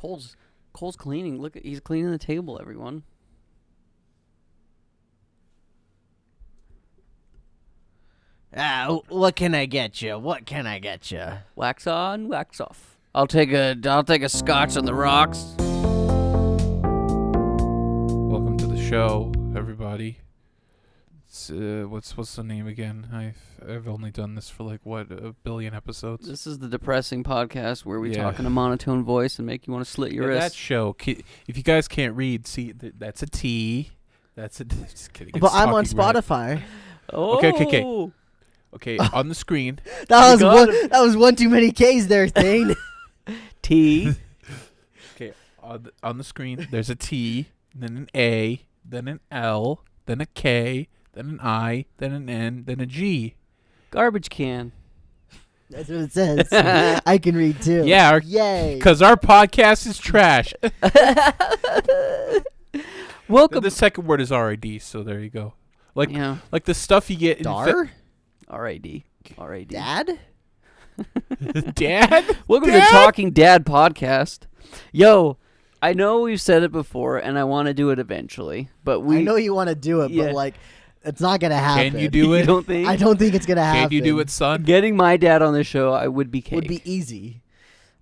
Cole's cleaning. Look, he's cleaning the table, everyone. What can I get you? What can I get you? Wax on, wax off. I'll take a scotch on the rocks. Welcome to the show, everybody. It's, what's the name again? I've only done this for like a billion episodes. This is the depressing podcast where we talk in a monotone voice and make you want to slit your wrist. That show. If you guys can't read, see that's a T. That's a. Just kidding. But I'm on Spotify. Oh. Okay, on the screen. That was one too many K's there, Thane. T. Okay, on the screen, there's a T, then an A, then an L, then a K, then an I, then an N, then a G. Garbage can. That's what it says. I can read too. Yeah. Yay. Because our podcast is trash. Welcome. The second word is RID, so there you go. Like the stuff you get Dar? R-A-D. R-A-D. Dad? Dad? Welcome to Talking Dad Podcast. Yo, I know we've said it before, and I want to do it eventually, but I know you want to do it, but like, it's not gonna happen. Can you do it? You don't think? I don't think it's gonna happen. Can you do it, son? Getting my dad on the show, I would be cake. Would be easy.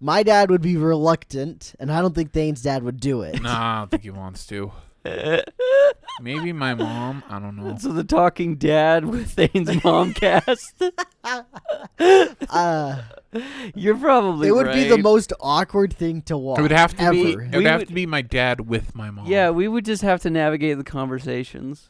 My dad would be reluctant, and I don't think Thane's dad would do it. Nah, I don't think he wants to. Maybe my mom. I don't know. So the Talking Dad with Thane's mom cast. You're probably It would right. be the most awkward thing to watch. It would have to ever. be. It would have to be my dad with my mom. Yeah, we would just have to navigate the conversations.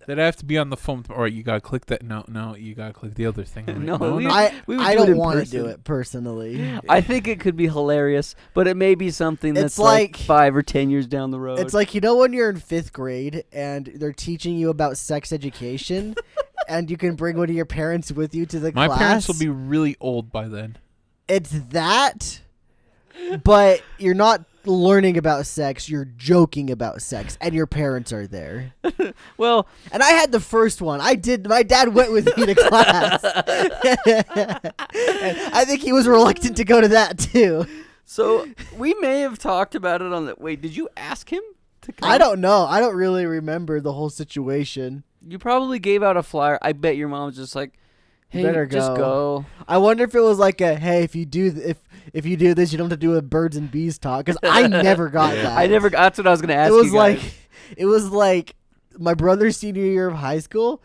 They'd have to be on the phone. All right, you gotta click that. No, you gotta click the other thing. Right? No, we would I do it don't in want to person. do it personally. I think it could be hilarious, but it may be something that's It's like 5 or 10 years down the road. It's like, you know, when you're in 5th grade and they're teaching you about sex education, and you can bring one of your parents with you to the class. My parents will be really old by then. It's that, but you're not learning about sex, you're joking about sex, and your parents are there. Well, and I had the first one. My dad went with me to class. And I think he was reluctant to go to that too. so we may have talked about it on the... Wait, did you ask him to come? I don't know. I don't really remember the whole situation. You probably gave out a flyer. I bet your mom was just like, hey, Better just go. I wonder if it was like a, hey, if you do this, you don't have to do a birds and bees talk, because I never got that. That's what I was going to ask It was you guys. it was like my brother's senior year of high school.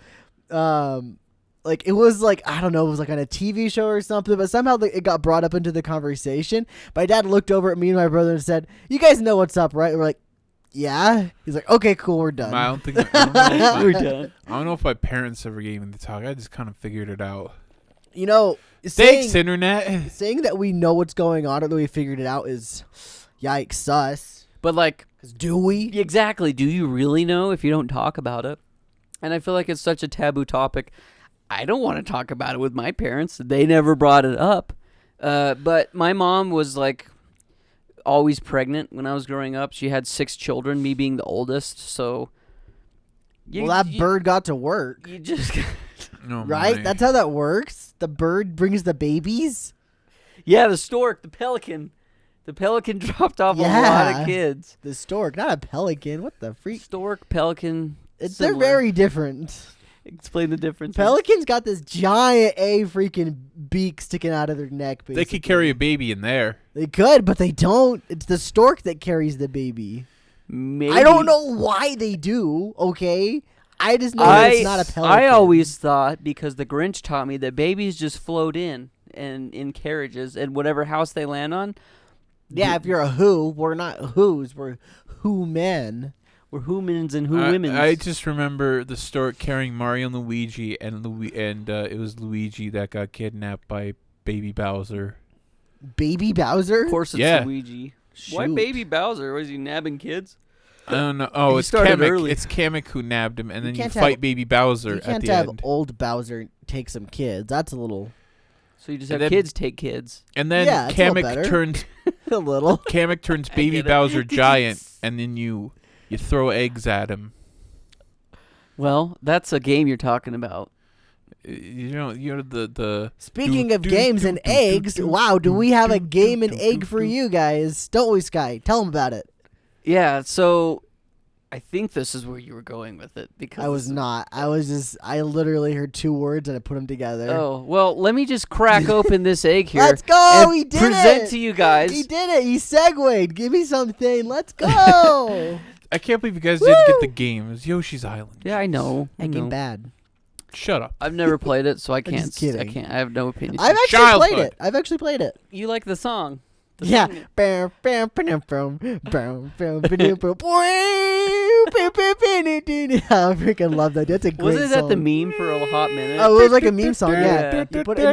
Like it was like, I don't know, it was like on a TV show or something, but somehow it got brought up into the conversation. My dad looked over at me and my brother and said, "You guys know what's up, right?" We're like, "Yeah." He's like, "Okay, cool, we're done." I don't think we're done. I don't know if my parents ever gave me the talk. I just kind of figured it out. You know, Thanks, internet. saying that we know what's going on or that we figured it out is, yikes, sus. But like, 'Cause do we? exactly. Do you really know if you don't talk about it? And I feel like it's such a taboo topic. I don't want to talk about it with my parents. They never brought it up. But my mom was like always pregnant when I was growing up. She had 6 children, me being the oldest. So, That bird got to work. You just No, right? my- That's how that works. The bird brings the babies. the stork, the pelican. The pelican dropped off a lot of kids. The stork, not a pelican. What the freak? Stork, pelican. They're similar. very different. Explain the difference. Pelicans got this giant freaking beak sticking out of their neck. Basically. They could carry a baby in there. They could, but they don't. It's the stork that carries the baby. Maybe. I don't know why they do. Okay, I just know that it's not a pelican. I always thought, because the Grinch taught me, that babies just float in and in carriages, and whatever house they land on. Yeah, if you're a who, we're not who's. We're who men. We're humans and who women's. I just remember the stork carrying Mario and Luigi, and it was Luigi that got kidnapped by Baby Bowser. Baby Bowser? Of course, it's Yeah. Luigi. Why Shoot. Baby Bowser? Was he nabbing kids? I don't know. Oh, He it's started Kamek. early. It's Kamek who nabbed him, and then you can't fight have- Baby Bowser You at can't the have end. old Bowser take some kids. That's a little, So you just And have then- kids take kids. And then Yeah, it's a little better. Kamek turns Baby get it. Bowser giant, and then you throw eggs at him. Well, that's a game you're talking about. the. Speaking of games and eggs, wow, do we have a game and egg for you guys? Don't we, Sky? Tell them about it. Yeah, so I think this is where you were going with it because I was not. I literally heard 2 words and I put them together. Oh, well, let me just crack open this egg here. Let's go. And He did present it. to you guys. He did it. He segued. Give me something. Let's go. I can't believe you guys didn't get the game. It was Yoshi's Island. Yeah, I know. That game bad. Shut up. I've never played it, so I can't. just kidding. I can't. I have no opinion. I've actually played it. You like the song? The Yeah. song- I freaking love that. That's a great Wasn't that song. the meme for a hot minute? Oh, it was like a meme song. Yeah, Yeah. you put it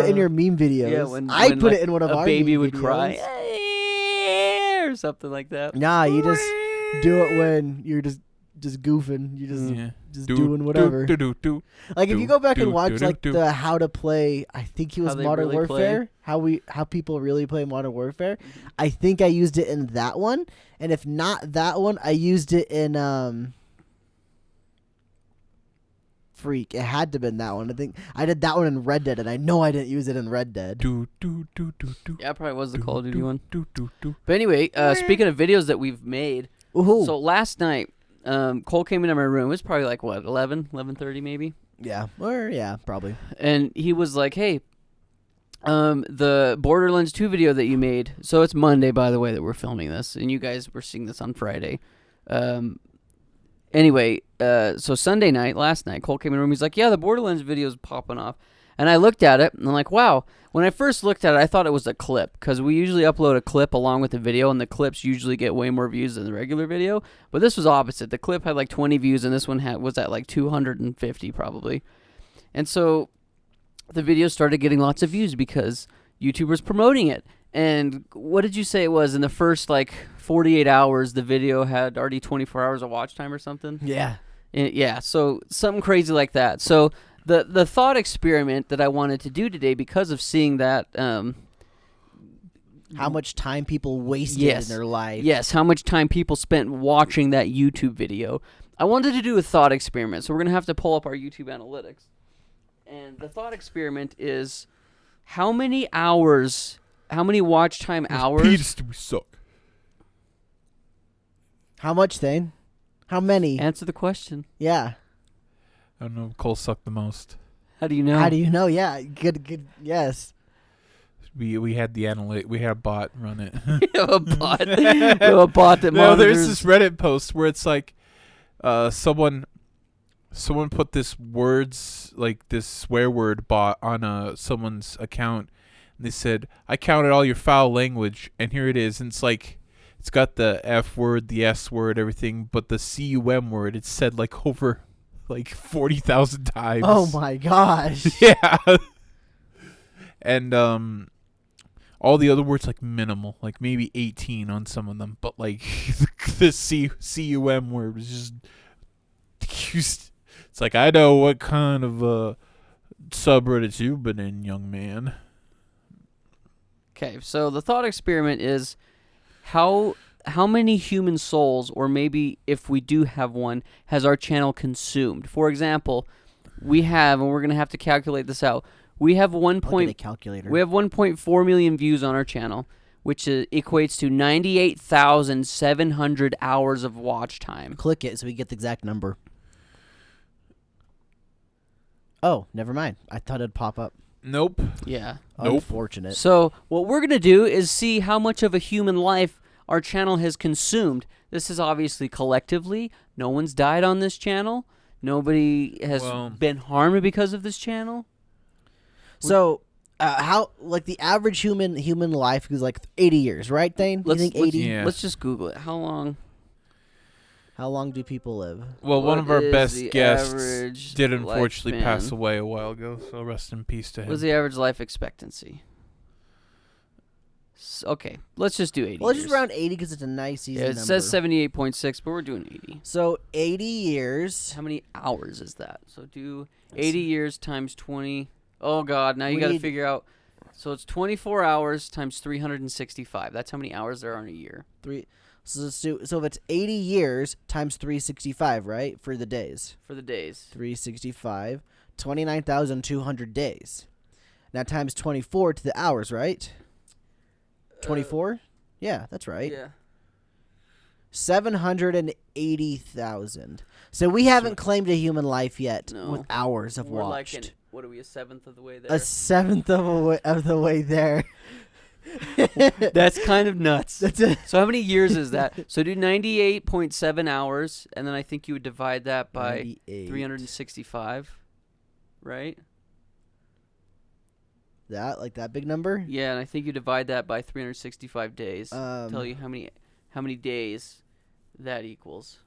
in your meme videos. Yeah, when I when, put like, it in one of a our baby meme would videos. cry or something like that. Nah, you just do it when you're just goofing. You just doing whatever. Like if you go back and watch like the how to play, I think it was How they Modern really Warfare. How people really play Modern Warfare. I think I used it in that one, and if not that one, I used it in Freak. It had to have been that one. I think I did that one in Red Dead, and I know I didn't use it in Red Dead. Yeah, it probably was the Call of Duty one. But anyway, speaking of videos that we've made, Ooh. so last night, Cole came into my room. It was probably like, what, 11:30 maybe? Yeah, or yeah, probably. And he was like, hey, the Borderlands 2 video that you made. So it's Monday, by the way, that we're filming this. And you guys were seeing this on Friday. Anyway, so Sunday night, last night, Cole came in the room. He's like, yeah, the Borderlands video is popping off. And I looked at it, and I'm like, wow. When I first looked at it, I thought it was a clip, because we usually upload a clip along with the video, and the clips usually get way more views than the regular video. But this was opposite. The clip had like 20 views, and this one was at like 250 probably. And so the video started getting lots of views because YouTube was promoting it. And what did you say it was? In the first like 48 hours, the video had already 24 hours of watch time or something? Yeah. Yeah, so something crazy like that. So the thought experiment that I wanted to do today, because of seeing that, How much time people wasted Yes. in their life. yes, how much time people spent watching that YouTube video, I wanted to do a thought experiment. So we're gonna have to pull up our YouTube analytics, and the thought experiment is how many watch time hours? Penis do we suck? How much, Thane? How many? Answer the question. Yeah. I don't know. Cole sucked the most. How do you know? How do you know? Yeah. Good. Yes. We had the analytic. We had a bot run it. We have a bot. We have a bot that No, monitors. there's this Reddit post where it's like, someone put this swear word bot on someone's account, and they said, "I counted all your foul language, and here it is." And it's like, it's got the F word, the S word, everything, but the cum word, it's said like over like 40,000 times. Oh my gosh. Yeah. And all the other words like minimal, like maybe 18 on some of them, but like the cum word was just used. It's like, I know what kind of subreddits you've been in, young man. Okay, so the thought experiment is how many human souls, or maybe if we do have one, has our channel consumed? For example, we have, and we're going to have to calculate this out, we have I'll get a calculator. we have 1.4 million views on our channel, which equates to 98,700 hours of watch time. Click it so we get the exact number. Oh, never mind. I thought it'd pop up. Nope. Yeah. Nope. Unfortunate. So what we're going to do is see how much of a human life our channel has consumed. This is obviously collectively. No one's died on this channel. Nobody has been harmed because of this channel. So, how like the average human life is like 80 years, right, Thane? You think 80? Yeah. Let's just Google it. How long? How long do people live? Well, one What of our is best the guests average did unfortunately pass lifespan? away a while ago, so rest in peace to him. What's the average life expectancy? Okay, let's just do 80 Well, let's years. just round 80 because it's a nice easy Yeah, it number. says 78.6, but we're doing 80. So 80 years. How many hours is that? So do 80 years times 20. Oh, God, now you We got to need- figure out. So it's 24 hours times 365. That's how many hours there are in a year. So if it's 80 years times 365, right, for the days. For the days. 365 29,200 days. Now times 24 to the hours, right? 24? Yeah, that's right. Yeah. 780,000. So we haven't claimed a human life yet No. with hours of We're watched. like what are we, a seventh of the way there? A seventh of the way there. That's kind of nuts. That's it. So how many years is that? So do 98.7 hours, and then I think you would divide that by 98. 365, right? That big number? Yeah, and I think you divide that by 365 days. Um, Tell you how many days that equals.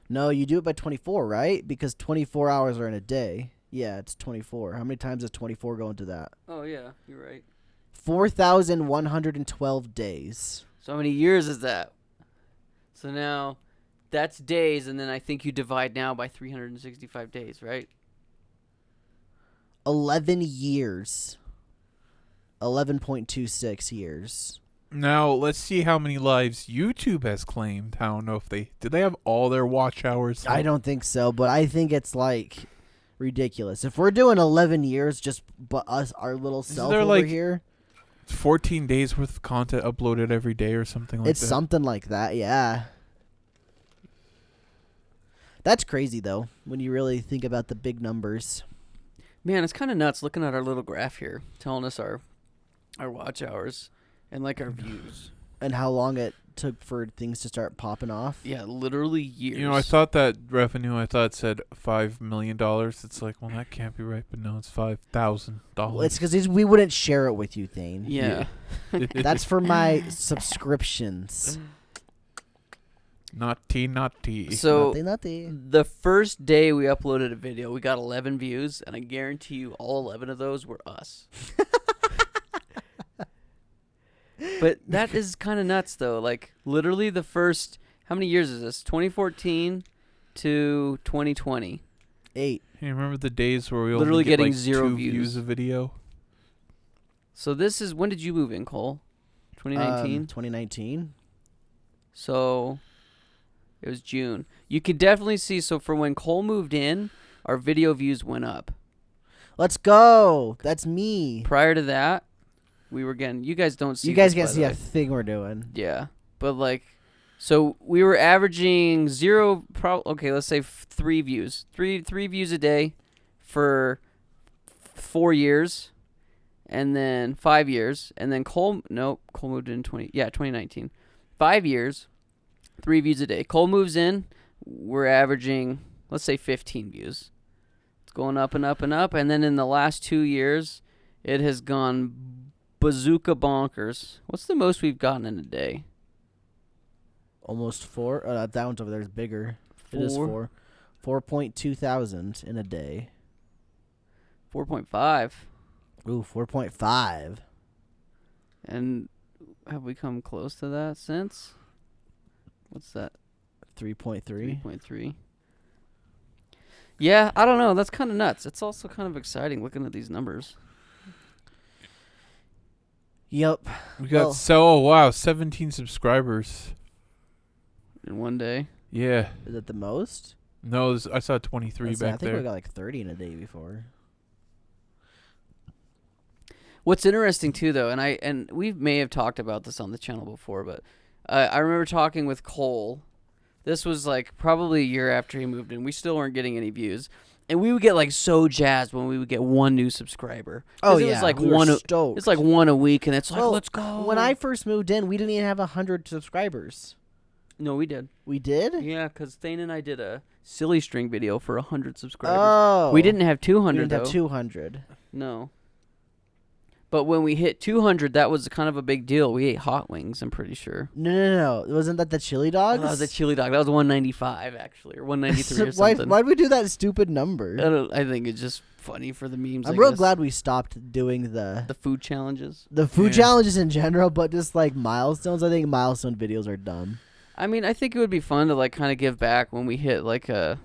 No, you do it by 24, right? Because 24 hours are in a day. Yeah, it's 24. How many times does 24 go into that? Oh yeah, you're right. 4,112 days. So how many years is that? So now that's days, and then I think you divide now by 365 days, right? 11 years. 11.26 years. Now let's see how many lives YouTube has claimed. I don't know if did they have all their watch hours? I don't think so, but I think it's like ridiculous. If we're doing 11 years, just but us, our little self there, over like, here, 14 days worth of content uploaded every day or something like that. it's something like that. Yeah, that's crazy though when you really think about the big numbers. Man, it's kind of nuts looking at our little graph here, telling us our watch hours and like our views. And how long it took for things to start popping off. Yeah, literally years. You know, I thought that revenue, said $5 million. It's like, well, that can't be right, but no, it's $5,000. Well, it's because we wouldn't share it with you, Thane. Yeah. That's for my subscriptions. Naughty. So Nothing. the first day we uploaded a video, we got 11 views, and I guarantee you all 11 of those were us. But that is kind of nuts, though. Like, literally the first, how many years is this? 2014 to 2020. 8. You remember the days where we Literally only get getting like 0 2 views. views a video? So this is, when did you move in, Cole? 2019? 2019. So it was June. You could definitely see, so for when Cole moved in, our video views went up. Let's go. That's me. Prior to that, we were getting, you guys don't see You guys this, can't by see the a way. thing we're doing. Yeah, but like, so we were averaging let's say 3 views, three views a day for 4 years, and then 5 years, and then Cole moved in 2019, 5 years, 3 views a day. Cole moves in, we're averaging, let's say 15 views. It's going up and up and up, and then in the last 2 years, it has gone bazooka bonkers. What's the most we've gotten in a day? Almost 4. That one's over there is bigger. It is 4. 4.2 thousand in a day. 4.5. Ooh, 4.5. And have we come close to that since? What's that? 3.3. 3.3. Yeah, I don't know. That's kind of nuts. It's also kind of exciting looking at these numbers. Yep. We got 17 subscribers. In one day. Yeah. Is that the most? No, I saw 23 I back think there. we got like 30 in a day before. What's interesting too, though, and we may have talked about this on the channel before, but I remember talking with Cole. This was like probably a year after he moved in. We still weren't getting any views, and we would get like so jazzed when we would get one new subscriber. Oh it yeah, was like we were one. stoked. It's like one a week, and it's like, Well, let's go. When I first moved in, we didn't even have 100 subscribers. No, we did. We did? Yeah, because Thane and I did a silly string video for 100 subscribers. Oh. We didn't have We 200, didn't have though. 200. No. But when we hit 200, that was kind of a big deal. We ate hot wings, I'm pretty sure. No. Wasn't that the chili dogs? That was a chili dog. That was 195, actually, or 193 or something. Why'd we do that stupid number? I think it's just funny for the memes. I'm I real guess. glad we stopped doing the food challenges. food Yeah. challenges in general, but just like milestones. I think milestone videos are dumb. I mean, I think it would be fun to like kind of give back when we hit like a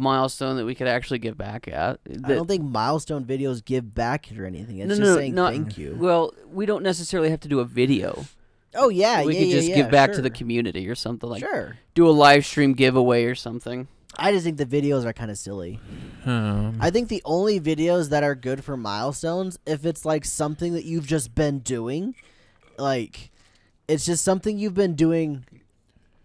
milestone that we could actually give back at. I don't think milestone videos give back or anything. It's No, just no, saying not- thank you. Well, we don't necessarily have to do a video. Oh yeah, we yeah, could yeah, just yeah, give back to sure. the community or something, like Sure. do a live stream giveaway or something. I just think the videos are kind of silly. I think the only videos that are good for milestones, if it's like something that you've just been doing, like it's just something you've been doing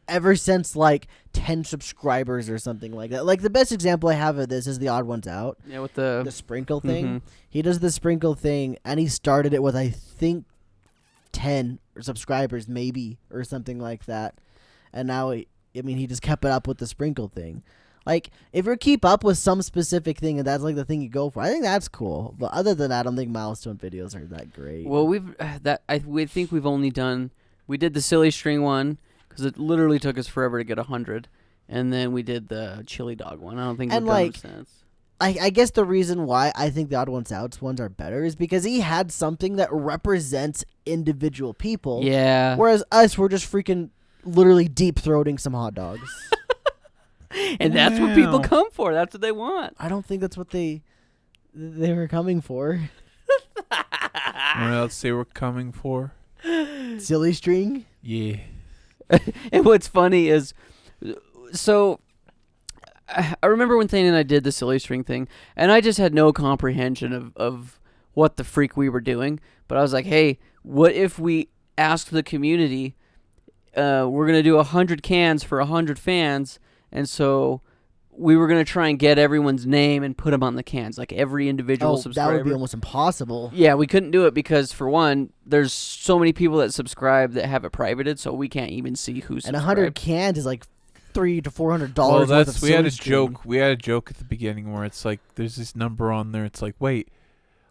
ever since like 10 subscribers or something like that. Like the best example I have of this is the Odd Ones Out. Yeah, with the sprinkle thing. He does the sprinkle thing, and he started it with I think 10 subscribers maybe or something like that. And now he just kept it up with the sprinkle thing. Like, if you keep up with some specific thing and that's like the thing you go for, I think that's cool. But other than that, I don't think milestone videos are that great. Well, we think we've only done. We did the silly string one because it literally took us forever to get 100, and then we did the chili dog one. I don't think we've done them since. I guess the reason why I think the Odd Ones Out ones are better is because he had something that represents individual people. Yeah. Whereas us, we're just freaking literally deep throating some hot dogs. And that's what people come for. That's what they want. I don't think that's what they were coming for. What else they were coming for? Silly string? Yeah. And what's funny is, so I remember when Thane and I did the silly string thing, and I just had no comprehension of what the freak we were doing. But I was like, hey, what if we asked the community, we're going to do 100 cans for 100 fans, and so we were going to try and get everyone's name and put them on the cans, like every individual subscriber. That would be almost impossible. Yeah, we couldn't do it because, for one, there's so many people that subscribe that have it privated, so we can't even see who's and subscribed. 100 cans is like $300 to $400 Well, worth of we had a silly joke. string. We had a joke at the beginning where it's like there's this number on there. It's like, wait,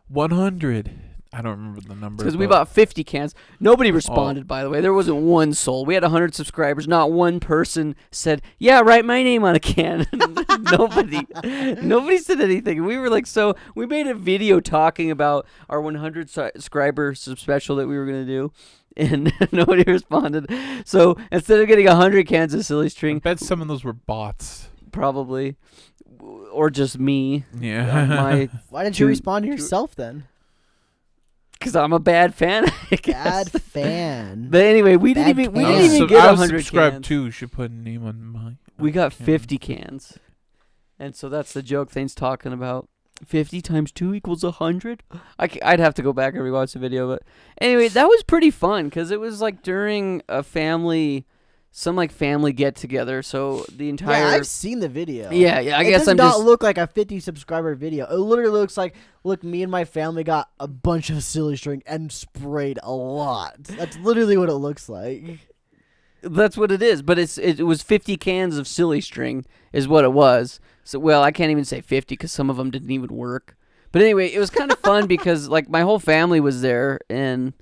100. I don't remember the number. Because we bought 50 cans. Nobody responded, by the way. There wasn't one soul. We had 100 subscribers. Not one person said, yeah, write my name on a can. Nobody said anything. We were like, so we made a video talking about our 100 subscriber special that we were going to do. And nobody responded. So instead of getting 100 cans of silly I string, bet some of those were bots. probably, or just me. Yeah. Why didn't you respond to yourself then? Because I'm a bad fan. I guess. Bad fan. But anyway, we didn't Bad even we fan. didn't even get I was 100 subscribed cans. too. Should put a name on mine. We got 50 cans. And so that's the joke Thane's talking about. 50 times 2 equals 100? I'd have to go back and rewatch the video. But anyway, that was pretty fun because it was like during a family get-together. So the entire... Yeah, I've seen the video. Yeah, I guess it does not look like a 50 subscriber video. It literally looks like, look, me and my family got a bunch of silly string and sprayed a lot. That's literally what it looks like. That's what it is. But it was 50 cans of silly string is what it was. So, well, I can't even say 50 because some of them didn't even work. But anyway, it was kind of fun because like my whole family was there, and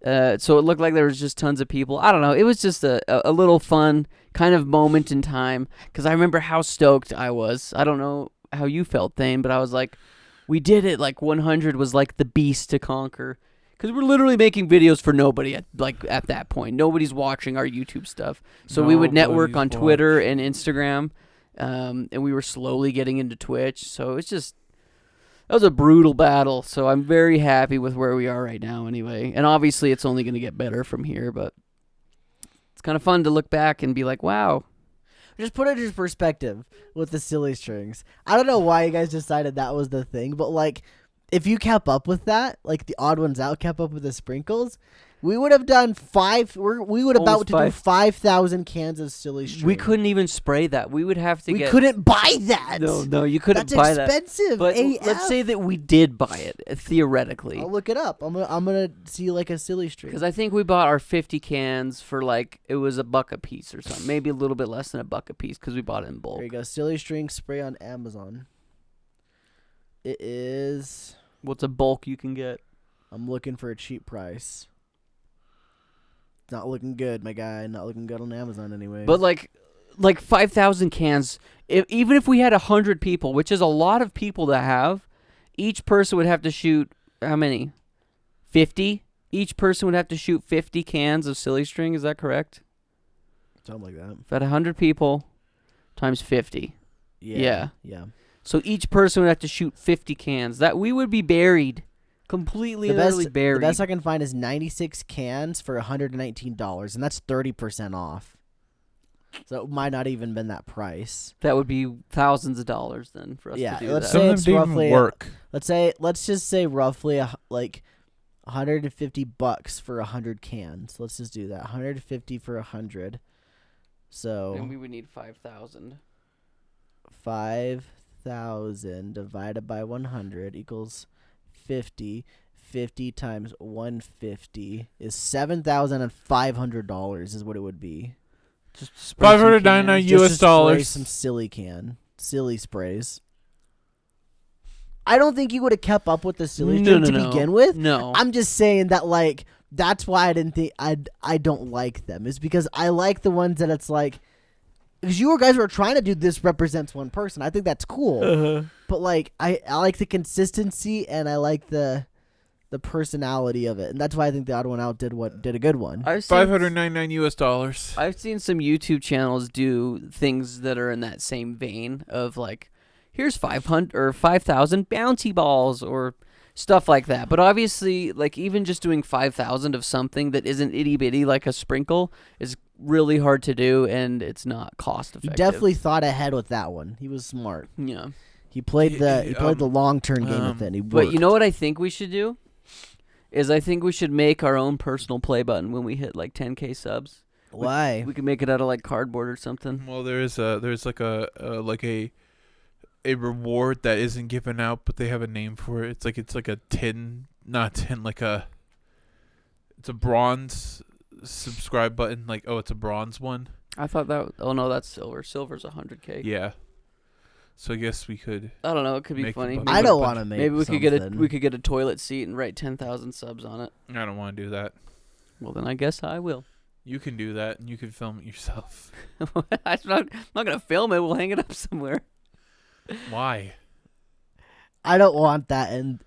so it looked like there was just tons of people. I don't know. It was just a little fun kind of moment in time because I remember how stoked I was. I don't know how you felt, Thane, but I was like, we did it. Like 100 was like the beast to conquer because we're literally making videos for nobody at that point. Nobody's watching our YouTube stuff. So we would network on Twitter and Instagram. And we were slowly getting into Twitch, so that was a brutal battle. So I'm very happy with where we are right now anyway. And obviously it's only going to get better from here, but it's kind of fun to look back and be like, wow. Just put it into perspective with the silly strings. I don't know why you guys decided that was the thing, but like if you kept up with that, like the Odd Ones Out kept up with the sprinkles, we would have done we would about to do 5,000 cans of silly string. We couldn't even spray that. We would have to We couldn't buy that. No, you couldn't buy that. That's expensive. But AF. let's say that we did buy it, theoretically. I'll look it up. I'm gonna see like a silly string. Because I think we bought our 50 cans for like, it was $1 a piece or something. Maybe a little bit less than $1 a piece because we bought it in bulk. There you go. Silly string spray on Amazon. It is... What's a bulk you can get? I'm looking for a cheap price. Not looking good, my guy. Not looking good on Amazon anyway. But like 5,000 cans, even if we had 100 people, which is a lot of people to have, each person would have to shoot, how many? 50? Each person would have to shoot 50 cans of silly string, is that correct? Something like that. If I had 100 people times 50. Yeah. So each person would have to shoot 50 cans. That we would be buried. Completely and utterly buried. The best I can find is 96 cans for $119, and that's 30% off. So it might not even been that price. That would be thousands of dollars then for us Yeah, to do let's that. say Some of it's them didn't roughly even work. Let's just say roughly like $150 for 100 cans. Let's just do that. 150 for 100. So And we would need 5,000. 5,000 divided by 100 equals 50. 50 times 150 is $7,500 is what it would be. Just spray some $599 cans. Just US to spray dollars. some silly sprays. I don't think you would have kept up with the silly No, string to no. begin with. No. I'm just saying that like that's why I didn't think I don't like them. Is because I like the ones that it's like because you guys were trying to do this represents one person. I think that's cool. But like I like the consistency and I like the personality of it. And that's why I think the odd one out did a good one. I've seen $599 US dollars. I've seen some YouTube channels do things that are in that same vein of like, here's 500 or 5,000 bouncy balls or stuff like that. But obviously, like even just doing 5,000 of something that isn't itty bitty like a sprinkle is really hard to do, and it's not cost He effective. definitely thought ahead with that one. He was smart. Yeah. He played the long term game with it. And he But you know worked. what I think we should do? Is I think we should make our own personal play button when we hit like 10K subs. Why? We could make it out of like cardboard or something. Well, there's like a reward that isn't given out, but they have a name for it. It's like a tin, not tin, it's a bronze subscribe button. Like, oh, it's a bronze one. I thought that. Oh no, that's silver. Silver's 100K. Yeah. So I guess we could. I don't know. It could be Make the funny. button. I don't want to make. Maybe we could get something. a toilet seat and write 10,000 subs on it. I don't want to do that. Well, then I guess I will. You can do that, and you can film it yourself. I'm not gonna film it. We'll hang it up somewhere. Why? I don't want that in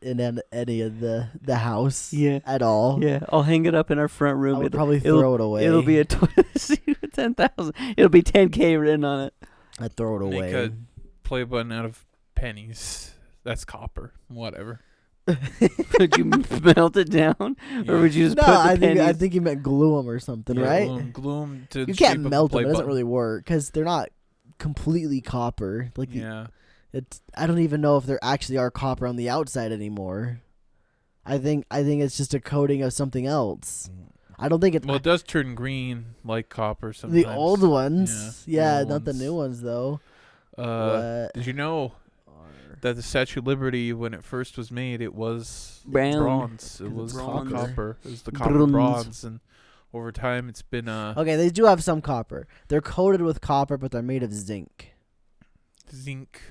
any of the house. Yeah. At all. Yeah, I'll hang it up in our front I room. would probably throw it away. It'll be a toilet seat with 10,000. It'll be 10K written on it. I'd throw it away. Make a play button out of pennies. That's copper. Whatever. Would you melt it down, or would you just No, put the I pennies? think you meant glue them or something, right? Glue 'em to You the can't shape of melt the play them. It doesn't button. really work because they're not completely copper. Like Yeah. I don't even know if there actually are copper on the outside anymore. I think it's just a coating of something else. I don't think it's Well, it does turn green like copper sometimes. the old ones. Yeah, Yeah, old not the ones. new ones though. What Did you know are- that the Statue of Liberty, when it first was made, it was Brown. bronze. It It's was bronze. copper. It was the copper Bronze. bronze, and over time it's been Okay, they do have some copper. They're coated with copper, but they're made of zinc. zinc.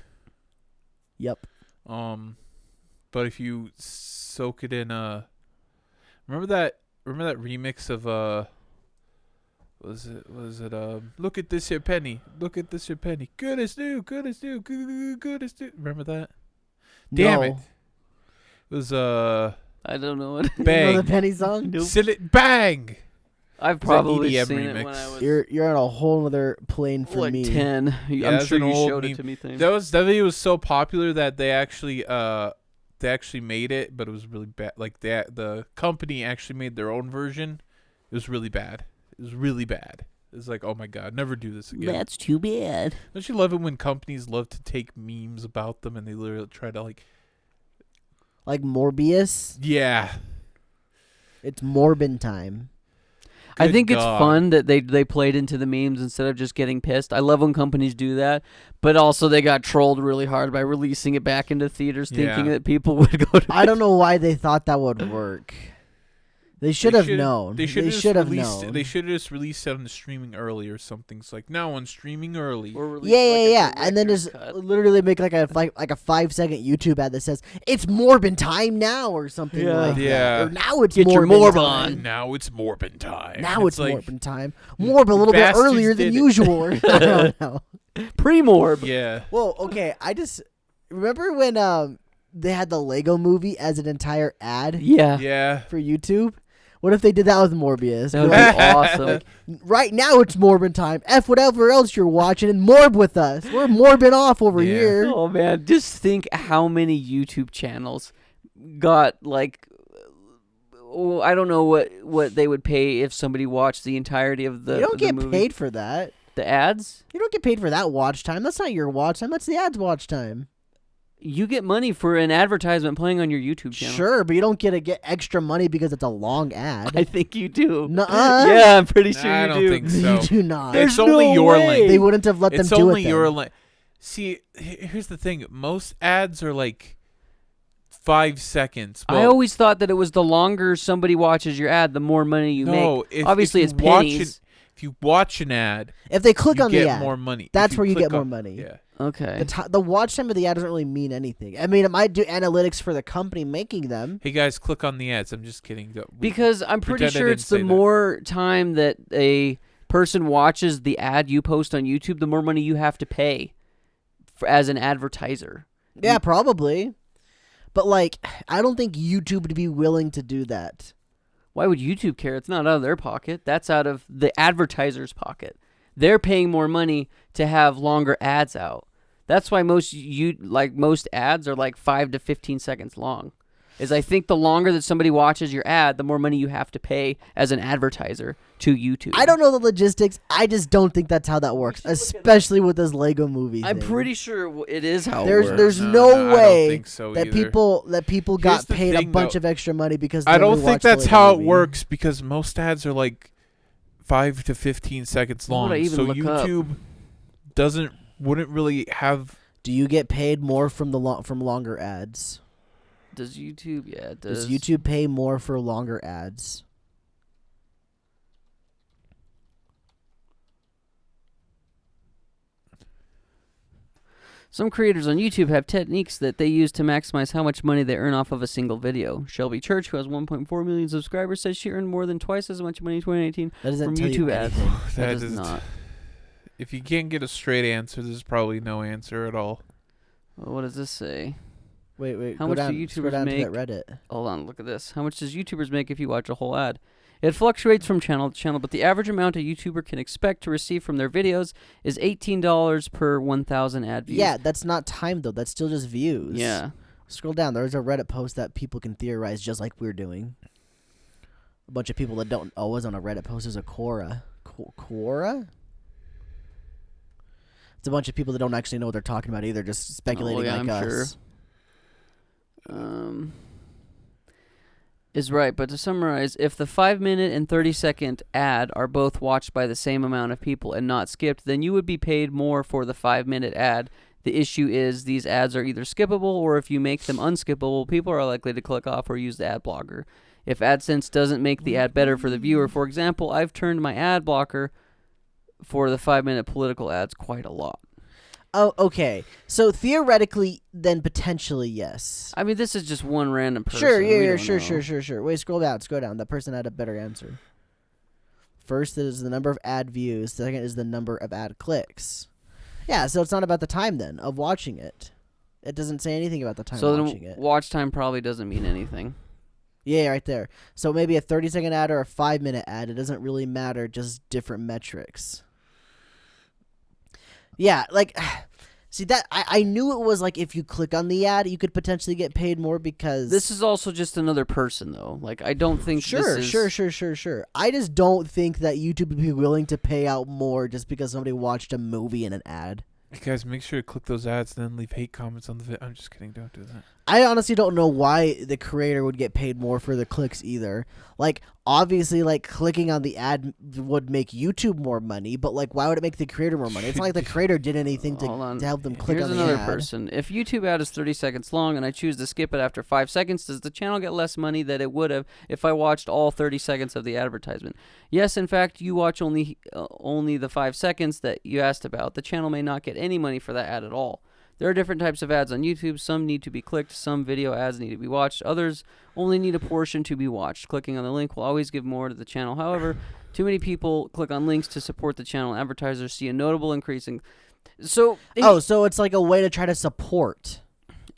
Yep. But if you soak it in remember that remix of was it look at this here penny, good as new, good as new. Remember that? Damn No. it. It was I don't know what. You know bang, the Penny song? Nope. bang. I've that probably EDM seen it remix. when I was You're on a whole other plane for like me. 10. Yeah, I'm that's sure an you old showed meme. it to me. Thing. That video was so popular that they actually made it, but it was really bad. Like the company actually made their own version. It was really bad. It was like, oh my god, never do this again. That's too bad. Don't you love it when companies love to take memes about them and they literally try to like, Morbius. yeah. It's Morbin time. I Good think it's God. fun that they played into the memes instead of just getting pissed. I love when companies do that, but also they got trolled really hard by releasing it back into theaters, thinking Yeah. that people would go to. I don't know why they thought that would work. They should have known. They should have known. They should have just released it on the streaming early or something. It's like now on streaming early. Or release Yeah, like a yeah. And then director's just cut. literally make like a 5-second YouTube ad that says it's Morbin time now or something Yeah. like Yeah. that. Or now it's Get your Morbin Morb time. on. Now it's Morbin time. Now it's like, Morbin time. Morb a little bit bastards earlier than did it. usual. Or, I don't know. Pre-morb. Yeah. Well, okay. I just remember when they had the Lego movie as an entire ad Yeah. Yeah. for YouTube. What if they did that with Morbius? That would be awesome. Right now it's Morbin time. F whatever else you're watching and Morb with us. We're Morbin off over Yeah. here. Oh man, just think how many YouTube channels got like, I don't know what they would pay if somebody watched the entirety of the. You don't the get movie. paid for that. The ads? You don't get paid for that watch time. That's not your watch time. That's the ads watch time. You get money for an advertisement playing on your YouTube channel. Sure, but you don't get extra money because it's a long ad. I think you do. Nuh-uh. Yeah, I'm pretty sure I you don't do. think so. You do not. It's There's only no your way. link. They wouldn't have let them It's do only it your then. link. See, here's the thing. Most ads are like 5 seconds. I always thought that it was the longer somebody watches your ad, the more money you make. Obviously, it's pennies. If you watch an ad, If they click you on get the ad, more money. that's If where you click get more on- money. Yeah. Okay. The watch time of the ad doesn't really mean anything. I mean, it might do analytics for the company making them. Hey guys, click on the ads. I'm just kidding. Because I'm pretty pretend I sure didn't it's the say that. more time that a person watches the ad you post on YouTube, the more money you have to pay as an advertiser. Yeah, probably. But, like, I don't think YouTube would be willing to do that. Why would YouTube care? It's not out of their pocket. That's out of the advertiser's pocket. They're paying more money to have longer ads out. That's why most ads are like 5 to 15 seconds long. Is I think the longer that somebody watches your ad, the more money you have to pay as an advertiser to YouTube. I don't know the logistics. I just don't think that's how that works, especially with this Lego movie I'm thing. pretty sure it is how There's it works. there's No, no, I don't way think so that either. people got Here's the paid a thing, bunch though. of extra money because I they don't only think watched the that's Lego how it movie. works because most ads are like 5 to 15 seconds What would I long. even So look up? YouTube wouldn't really have. Do you get paid more from from longer ads? Does YouTube? Yeah, it does. Does YouTube pay more for longer ads? Some creators on YouTube have techniques that they use to maximize how much money they earn off of a single video. Shelby Church, who has 1.4 million subscribers, says she earned more than twice as much money in 2018 That doesn't from tell you YouTube ads. anything. That That does is- not. If you can't get a straight answer, there's probably no answer at all. Well, what does this say? Wait. How go much do down, YouTubers scroll down make? to that Reddit. Hold on, look at this. How much does YouTubers make if you watch a whole ad? It fluctuates from channel to channel, but the average amount a YouTuber can expect to receive from their videos is $18 per 1,000 ad views. Yeah, that's not time though. That's still just views. Yeah. Scroll down. There's a Reddit post that people can theorize just like we're doing. A bunch of people that don't always on a Reddit post is a Quora. Quora? It's a bunch of people that don't actually know what they're talking about either, just speculating yeah, like I'm us. sure. Is right, but to summarize, if the 5-minute and 30-second ad are both watched by the same amount of people and not skipped, then you would be paid more for the 5-minute ad. The issue is these ads are either skippable, or if you make them unskippable, people are likely to click off or use the ad blocker. If AdSense doesn't make the ad better for the viewer, for example, I've turned my ad blocker for the 5-minute political ads quite a lot. Oh, okay. So theoretically, then potentially yes. I mean, this is just one random person. Sure, We yeah, don't sure. know. Wait, scroll down. That person had a better answer. First is the number of ad views. Second is the number of ad clicks. Yeah, so it's not about the time then of watching it. It doesn't say anything about the time So of then watching it. watch time probably doesn't mean anything. Yeah, right there. So maybe a 30-second ad or a 5-minute ad, it doesn't really matter, just different metrics. Yeah, like, see, that I knew it was like if you click on the ad, you could potentially get paid more because... This is also just another person, though. Like, I don't think Sure. this is... Sure. I just don't think that YouTube would be willing to pay out more just because somebody watched a movie in an ad. You guys, make sure to click those ads and then leave hate comments on the video. I'm just kidding. Don't do that. I honestly don't know why the creator would get paid more for the clicks either. Like, obviously, like, clicking on the ad would make YouTube more money, but, like, why would it make the creator more money? It's not like the creator did anything to help them click Here's on the another ad. person. If YouTube ad is 30 seconds long and I choose to skip it after 5 seconds, does the channel get less money than it would have if I watched all 30 seconds of the advertisement? Yes, in fact, you watch only the 5 seconds that you asked about. The channel may not get any money for that ad at all. There are different types of ads on YouTube. Some need to be clicked. Some video ads need to be watched. Others only need a portion to be watched. Clicking on the link will always give more to the channel. However, too many people click on links to support the channel. Advertisers see a notable increase in... So it's like a way to try to support.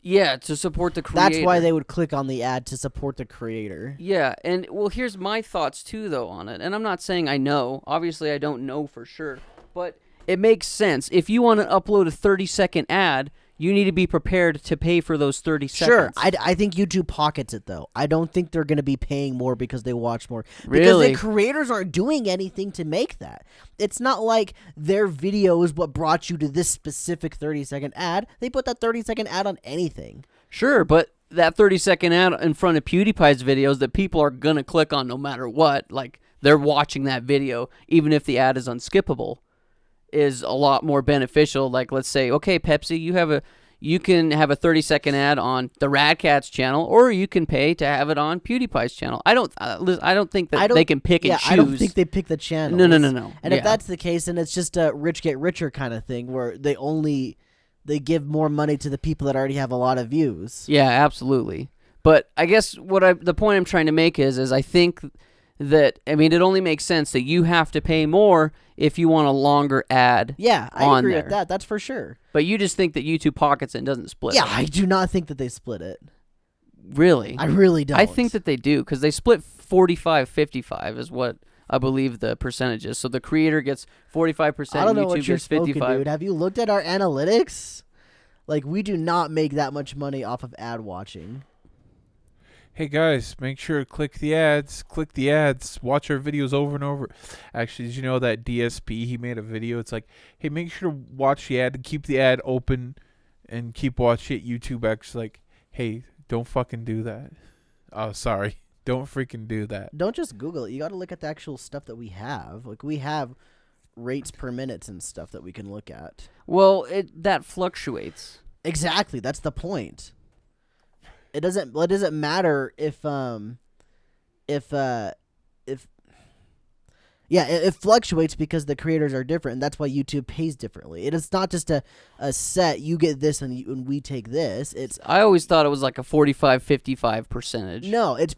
Yeah, to support the creator. That's why they would click on the ad, to support the creator. Yeah, and well, here's my thoughts too, though, on it. And I'm not saying I know. Obviously, I don't know for sure. But it makes sense. If you want to upload a 30-second ad, you need to be prepared to pay for those 30 Sure, seconds. I think YouTube pockets it though. I don't think they're going to be paying more because they watch more. Really? Because the creators aren't doing anything to make that. It's not like their video is what brought you to this specific 30-second ad. They put that 30-second ad on anything. Sure, but that 30-second ad in front of PewDiePie's videos that people are going to click on no matter what, like they're watching that video, even if the ad is unskippable, is a lot more beneficial. Like, let's say, okay, Pepsi, you can have a 30-second ad on the Radkatz channel, or you can pay to have it on PewDiePie's channel. I don't think that they can pick and choose. I don't think they pick the channel. No. And if that's the case, then it's just a rich get richer kind of thing where they give more money to the people that already have a lot of views. Yeah, absolutely. But I guess the point I'm trying to make is I think that, I mean, it only makes sense that you have to pay more if you want a longer ad. Yeah, I agree there. with that. That's for sure. But you just think that YouTube pockets it and doesn't split Yeah, it. I do not think that they split it. Really? I really don't. I think that they do, because they split 45-55 is what I believe the percentage is. So the creator gets 45%, I don't know YouTube what you're gets smoking, 55. dude. Have you looked at our analytics? Like, we do not make that much money off of ad watching. Hey guys, make sure to click the ads. Click the ads. Watch our videos over and over. Actually, did you know that DSP, he made a video? It's like, hey, make sure to watch the ad and keep the ad open and keep watching it. YouTube actually like, hey, don't fucking do that. Oh, sorry. Don't freaking do that. Don't just Google it. You got to look at the actual stuff that we have. Like, we have rates per minutes and stuff that we can look at. Well, that fluctuates. Exactly. That's the point. It doesn't matter if it fluctuates because the creators are different, and that's why YouTube pays differently. It is not just a set, you get this and we take this. I always thought it was like a 45-55 percentage. No, it's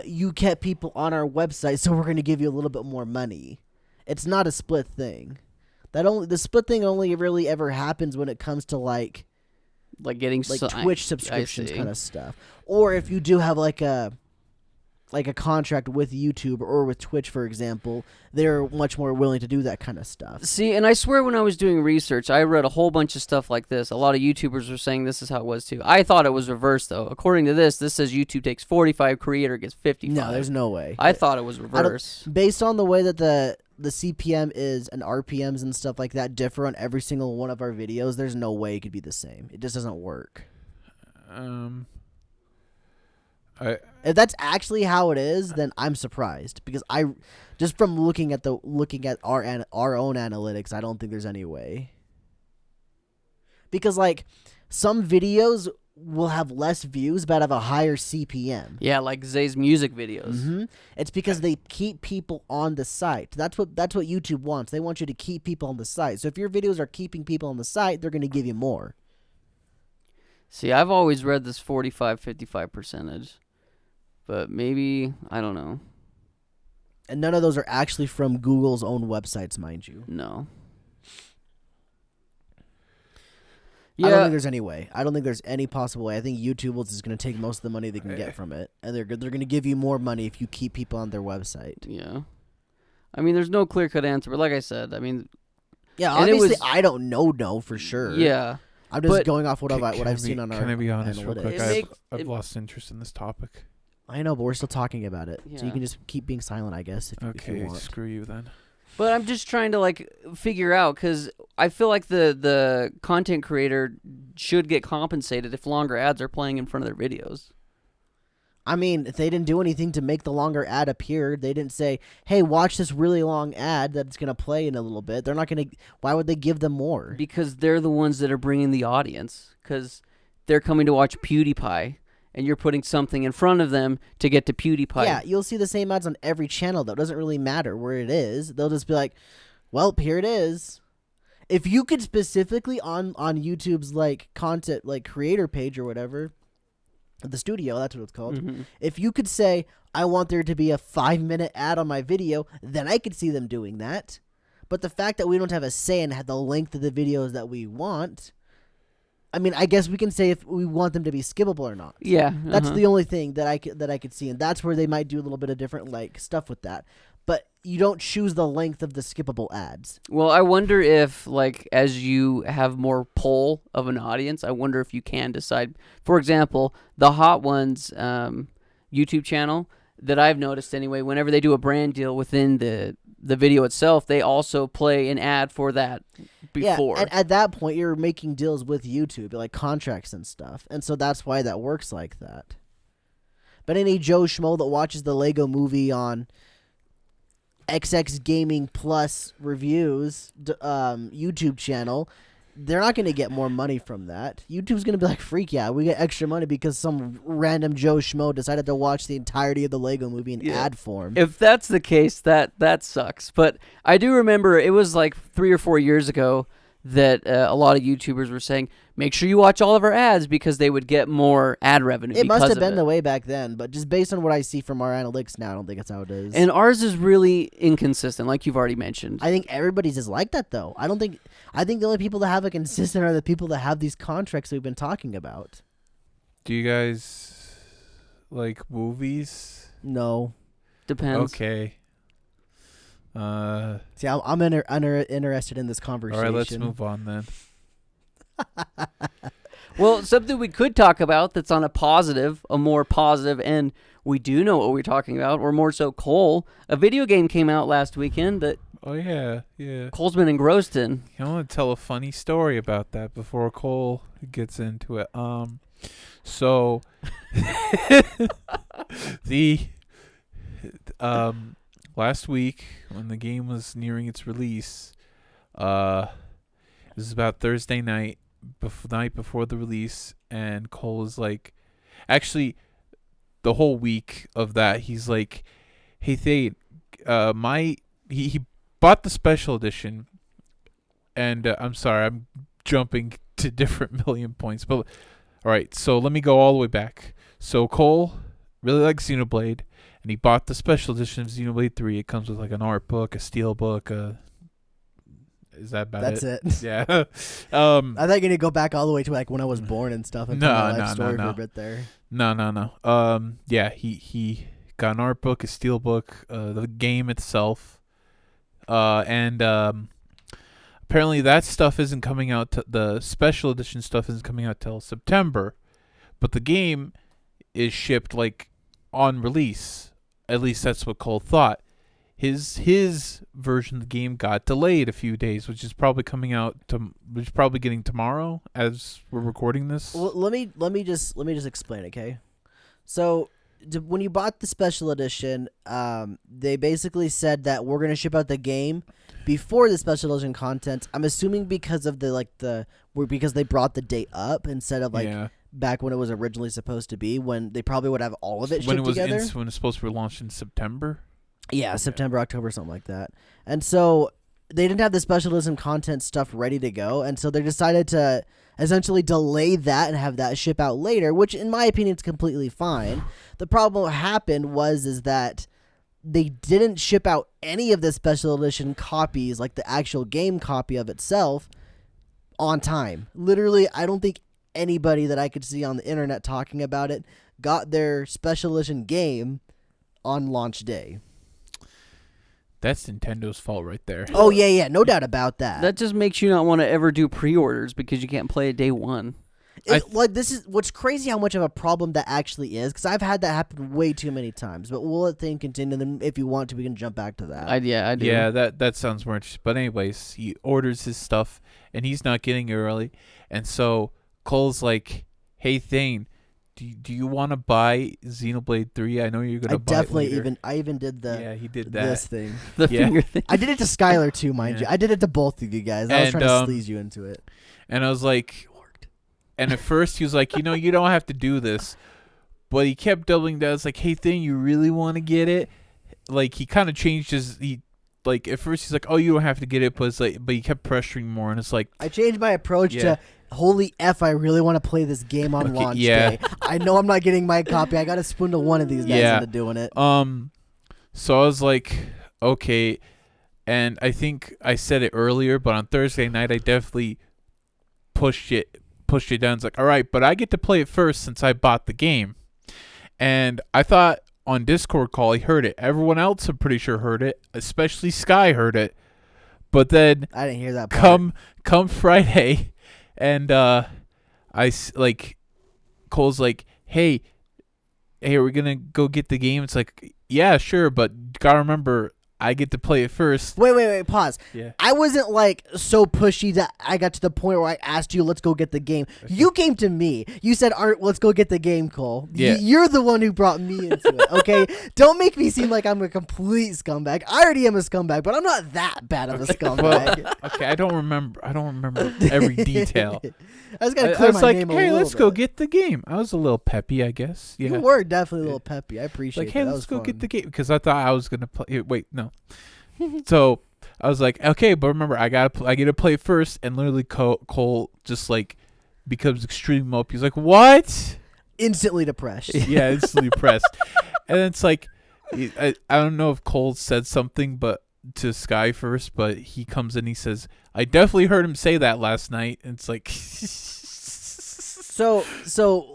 you kept people on our website, so we're going to give you a little bit more money. It's not a split thing. The split thing only really ever happens when it comes to like getting Twitch subscriptions kind of stuff, or if you do have like a contract with YouTube or with Twitch, for example, they're much more willing to do that kind of stuff. See, and I swear when I was doing research, I read a whole bunch of stuff like this. A lot of YouTubers were saying this is how it was too. I thought it was reversed though. According to this says YouTube takes 45, creator gets 55. No, there's no way. I thought it was reverse. Based on the way that the CPM is and RPMs and stuff like that differ on every single one of our videos, there's no way it could be the same. It just doesn't work. If that's actually how it is, then I'm surprised, because I just from looking at our own analytics, I don't think there's any way. Because like some videos will have less views but have a higher CPM. Yeah, like Zay's music videos. Mm-hmm. It's because they keep people on the site. That's what YouTube wants. They want you to keep people on the site. So if your videos are keeping people on the site, they're going to give you more. See, I've always read this 45-55 percentage. But maybe, I don't know. And none of those are actually from Google's own websites, mind you. No. I don't think there's any way. I don't think there's any possible way. I think YouTube is going to take most of the money they can get from it, and they're going to give you more money if you keep people on their website. Yeah. I mean, there's no clear-cut answer, but like I said, I mean... Yeah, obviously, I don't know for sure. Yeah. I'm just going off what I've seen on our Can I be honest real analytics. quick? I've lost interest in this topic. I know, but we're still talking about it. So you Yeah. can just keep being silent, I guess, if you Okay, want. screw you then. But I'm just trying to figure out, because I feel like the content creator should get compensated if longer ads are playing in front of their videos. I mean, if they didn't do anything to make the longer ad appear, they didn't say, hey, watch this really long ad that's going to play in a little bit. They're not going to, why would they give them more? Because they're the ones that are bringing the audience, because they're coming to watch PewDiePie, and you're putting something in front of them to get to PewDiePie. Yeah, you'll see the same ads on every channel, though. It doesn't really matter where it is. They'll just be like, well, here it is. If you could specifically on YouTube's content, creator page or whatever, the studio, that's what it's called. Mm-hmm. If you could say, I want there to be a 5-minute ad on my video, then I could see them doing that. But the fact that we don't have a say in the length of the videos that we want, I mean, I guess we can say if we want them to be skippable or not. Yeah. That's the only thing that I could see, and that's where they might do a little bit of different stuff with that. but you don't choose the length of the skippable ads. Well, I wonder if, like, as you have more pull of an audience, I wonder if you can decide. For example, the Hot Ones YouTube channel that I've noticed anyway, whenever they do a brand deal within the video itself, they also play an ad for that before. Yeah, and at that point, you're making deals with YouTube, like contracts and stuff. And so that's why that works like that. But any Joe Schmo that watches the Lego movie on XX Gaming Plus Reviews YouTube channel, they're not going to get more money from that. YouTube's going to be like, freak yeah, we get extra money because some random Joe Schmo decided to watch the entirety of the Lego movie in ad form. If that's the case, that sucks. But I do remember it was like 3 or 4 years ago that a lot of YouTubers were saying, make sure you watch all of our ads because they would get more ad revenue. It must have been the way back then, but just based on what I see from our analytics now, I don't think that's how it is. And ours is really inconsistent, like you've already mentioned. I think everybody's is like that, though. I think the only people that have it consistent are the people that have these contracts we've been talking about. Do you guys like movies? No. Depends. Okay. See, I'm interested in this conversation. All right, let's move on then. Well, something we could talk about that's on a more positive, and we do know what we're talking about, or more so Cole. A video game came out last weekend that Oh, yeah. Cole's been engrossed in. I want to tell a funny story about that before Cole gets into it. So the last week when the game was nearing its release, this is about Thursday night, night before the release, and Cole is like, actually, the whole week of that, he's like, hey Thade, he bought the special edition, and I'm sorry, I'm jumping to different million points, but all right, so let me go all the way back. So Cole really likes Xenoblade, and he bought the special edition of Xenoblade 3. It comes with like an art book, a steel book, is that about That's it? it. Yeah. I thought you were going to go back all the way to like when I was born and stuff and tell my life story for a bit there. No. Yeah, he got an art book, a steel book, the game itself, and apparently that stuff isn't coming out. The special edition stuff isn't coming out till September, but the game is shipped like on release. At least that's what Cole thought. His version of the game got delayed a few days, which is probably coming out which is probably getting tomorrow as we're recording this. Well, let me just explain, okay? So when you bought the special edition, they basically said that we're gonna ship out the game before the special edition content. I'm assuming because of because they brought the date up instead of back when it was originally supposed to be, when they probably would have all of it shipped together. When it's supposed to be launched in September. Yeah, September, October, something like that. And so they didn't have the special edition content stuff ready to go, and so they decided to essentially delay that and have that ship out later, which in my opinion is completely fine. The problem what happened is that they didn't ship out any of the special edition copies, like the actual game copy of itself, on time. Literally, I don't think anybody that I could see on the internet talking about it got their special edition game on launch day. That's Nintendo's fault right there. Oh, yeah, no doubt about that. That just makes you not want to ever do pre-orders because you can't play it day one. This is what's crazy how much of a problem that actually is, because I've had that happen way too many times. But we'll let things continue, and then if you want to, we can jump back to that. I do. Yeah, that sounds more interesting. But anyways, he orders his stuff, and he's not getting it early. And so Cole's like, hey, Thane, do you want to buy Xenoblade 3? I know you're going to buy it later. I even did he did that. this thing. The finger thing. I did it to Skylar too, mind you. I did it to both of you guys. I was trying to sleaze you into it. And I was like, and at first he was like, you don't have to do this. But he kept doubling down. It's like, hey, Thane, you really want to get it? Like, he kind of changed like, at first he's like, oh, you don't have to get it. But it's like, but he kept pressuring more. And it's like, I changed my approach to, holy F, I really want to play this game on launch day. I know I'm not getting my copy. I got to spoon one of these guys into doing it. So I was like, okay. And I think I said it earlier, but on Thursday night, I definitely pushed it down. It's like, all right, but I get to play it first since I bought the game. And I thought on Discord call, he heard it. Everyone else, I'm pretty sure, heard it. Especially Sky heard it. But then I didn't hear that part. come Friday, and Cole's like, hey, we're gonna go get the game. It's like, yeah, sure, but gotta remember, I get to play it first. Wait, pause. Yeah. I wasn't like so pushy that I got to the point where I asked you, let's go get the game. You came to me. You said, Art, let's go get the game, Cole. Yeah. You're the one who brought me into it, okay? Don't make me seem like I'm a complete scumbag. I already am a scumbag, but I'm not that bad of a scumbag. Well, okay, I don't remember every detail. I just gotta I clear was my like, name a hey, little let's go bit. get the game. I was a little peppy, I guess. Yeah. You were definitely a little peppy. I appreciate Like, hey, that. That let's was go fun. get the game, because I thought I was gonna play. Wait, no. So I was like, okay, but remember, I get to play first, and literally Cole just like becomes extremely mopey. He's like, what? Instantly depressed. Yeah, instantly depressed. And it's like, I don't know if Cole said something, but to Sky first, but he comes in, he says, I definitely heard him say that last night. And it's like, So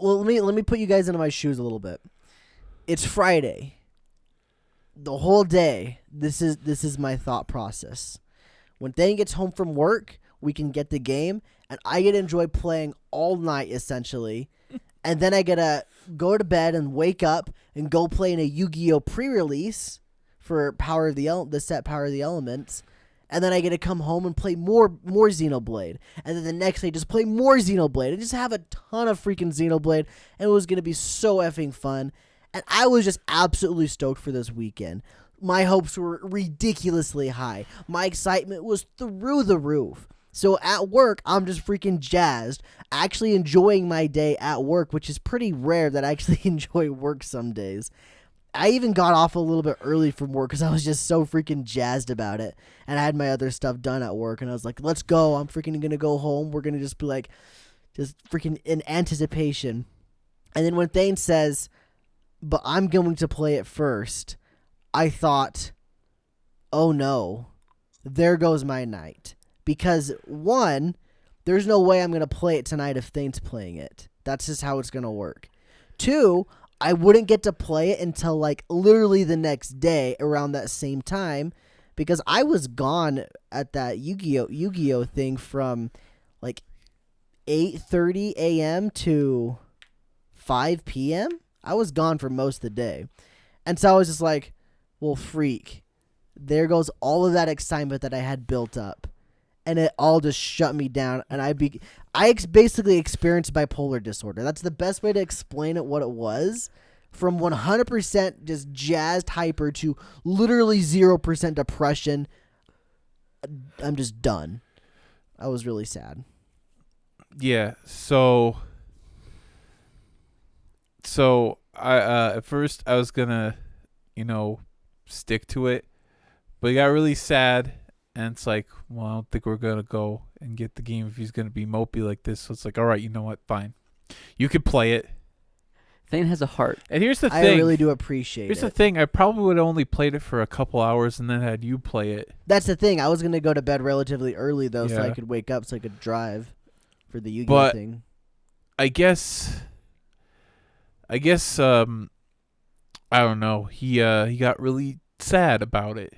well, let me put you guys into my shoes a little bit. It's Friday. The whole day, this is my thought process. When Thane gets home from work, we can get the game, and I get to enjoy playing all night essentially, and then I gotta go to bed and wake up and go play in a Yu-Gi-Oh pre-release for the set Power of the Elements, and then I get to come home and play more Xenoblade, and then the next day just play more Xenoblade, and just have a ton of freaking Xenoblade, and it was gonna be so effing fun. And I was just absolutely stoked for this weekend. My hopes were ridiculously high. My excitement was through the roof. So at work, I'm just freaking jazzed, actually enjoying my day at work, which is pretty rare that I actually enjoy work some days. I even got off a little bit early from work because I was just so freaking jazzed about it. And I had my other stuff done at work, and I was like, let's go. I'm freaking going to go home. We're going to just be like, just freaking in anticipation. And then when Thane says, but I'm going to play it first, I thought, oh no, there goes my night. Because one, there's no way I'm going to play it tonight if Thane's playing it. That's just how it's going to work. Two, I wouldn't get to play it until like literally the next day around that same time, because I was gone at that Yu-Gi-Oh thing from like 8:30 a.m. to 5 p.m. I was gone for most of the day. And so I was just like, well, freak. There goes all of that excitement that I had built up. And it all just shut me down. And I basically experienced bipolar disorder. That's the best way to explain it, what it was. From 100% just jazzed hyper to literally 0% depression. I'm just done. I was really sad. yeah. So I at first I was gonna, stick to it, but he got really sad, and it's like, well, I don't think we're gonna go and get the game if he's gonna be mopey like this. So it's like, all right, you know what? Fine, you can play it. Thane has a heart. And here's the I thing. really do appreciate Here's it. the thing. I probably would have only played it for a couple hours and then had you play it. That's the thing. I was going to go to bed relatively early, though, so I Yeah. could wake up so I could drive for the Yu-Gi-Oh But- thing. I guess I don't know. He got really sad about it.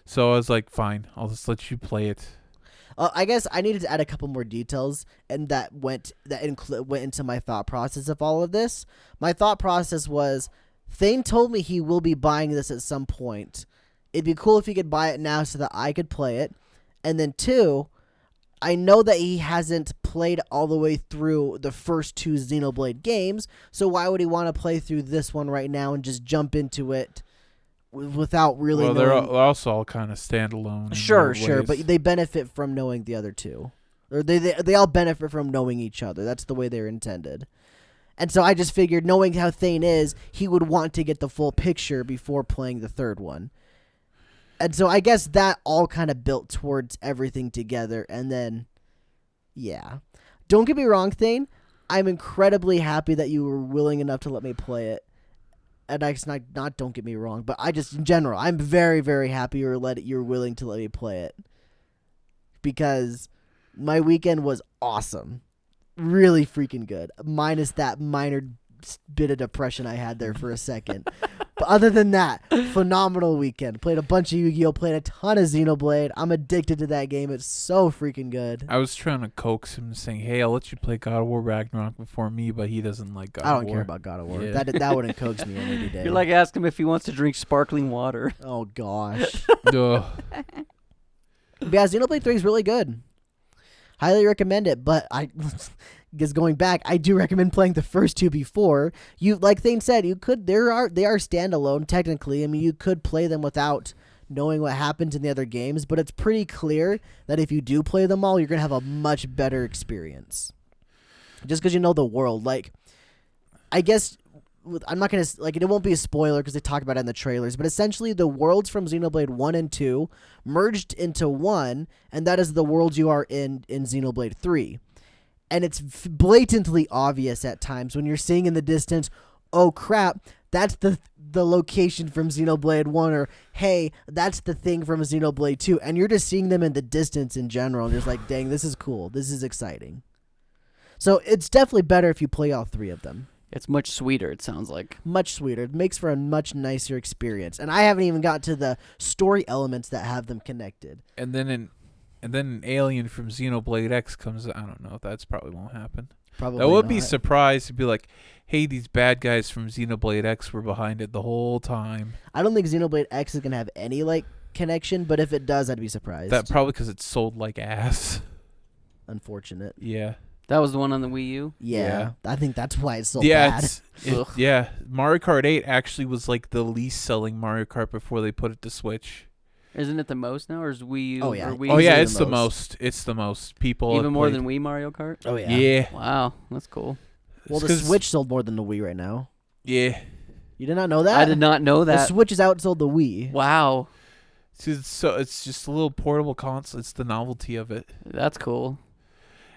So I was like, fine, I'll just let you play it. I guess I needed to add a couple more details, and that went into my thought process of all of this. My thought process was, Thane told me he will be buying this at some point. It'd be cool if he could buy it now so that I could play it. And then two, I know that he hasn't played all the way through the first two Xenoblade games, so why would he want to play through this one right now and just jump into it without really Well, knowing? they're also all kind of standalone. in Sure, their ways. but they benefit from knowing the other two. Or they all benefit from knowing each other. That's the way they're intended. And so I just figured, knowing how Thane is, he would want to get the full picture before playing the third one. And so I guess that all kind of built towards everything together. And then, yeah. Don't get me wrong, Thane. I'm incredibly happy that you were willing enough to let me play it. And I not don't get me wrong, but I just, in general, I'm very, very happy you're willing to let me play it. Because my weekend was awesome. Really freaking good. Minus that minor bit of depression I had there for a second. But other than that, phenomenal weekend. Played a bunch of Yu-Gi-Oh! Played a ton of Xenoblade. I'm addicted to that game. It's so freaking good. I was trying to coax him, saying, "Hey, I'll let you play God of War Ragnarok before me," but he doesn't like God of War. I don't care about God of War. Yeah. That wouldn't coax me any day. You're like, ask him if he wants to drink sparkling water. oh gosh. Ugh. But yeah, Xenoblade 3 is really good. Highly recommend it, but I guess going back, I do recommend playing the first two before. You like Thane said, they are standalone technically. I mean, you could play them without knowing what happens in the other games, but it's pretty clear that if you do play them all, you're going to have a much better experience. Just because you know the world. Like, I guess I'm not going to, like, it won't be a spoiler because they talk about it in the trailers, but essentially the worlds from Xenoblade 1 and 2 merged into one, and that is the world you are in Xenoblade 3. And it's blatantly obvious at times when you're seeing in the distance, oh crap, that's the location from Xenoblade 1, or hey, that's the thing from Xenoblade 2, and you're just seeing them in the distance in general, and you're just like, dang, this is cool, this is exciting. So it's definitely better if you play all three of them. It's much sweeter, it sounds like. Much sweeter. It makes for a much nicer experience. And I haven't even got to the story elements that have them connected. And then an alien from Xenoblade X comes. I don't know. That's probably won't happen. Probably I would not. be surprised to be like, hey, these bad guys from Xenoblade X were behind it the whole time. I don't think Xenoblade X is going to have any like connection, but if it does, I'd be surprised. That probably because it's sold like ass. Unfortunate. Yeah. That was the one on the Wii U? Yeah. I think that's why it's so Yeah, bad. yeah. Mario Kart 8 actually was like the least selling Mario Kart before they put it to Switch. Isn't it the most now, or is Wii U? Oh, yeah. Or Wii Oh yeah, Easily it's the the most. It's the most. People Even have more played. than Wii Mario Kart? Oh, yeah. Yeah. Wow, that's cool. Well, It's the 'cause- Switch sold more than the Wii right now. Yeah. You did not know that? I did not know The that. Switch has outsold the Wii. Wow, It's just a little portable console. It's the novelty of it, that's cool.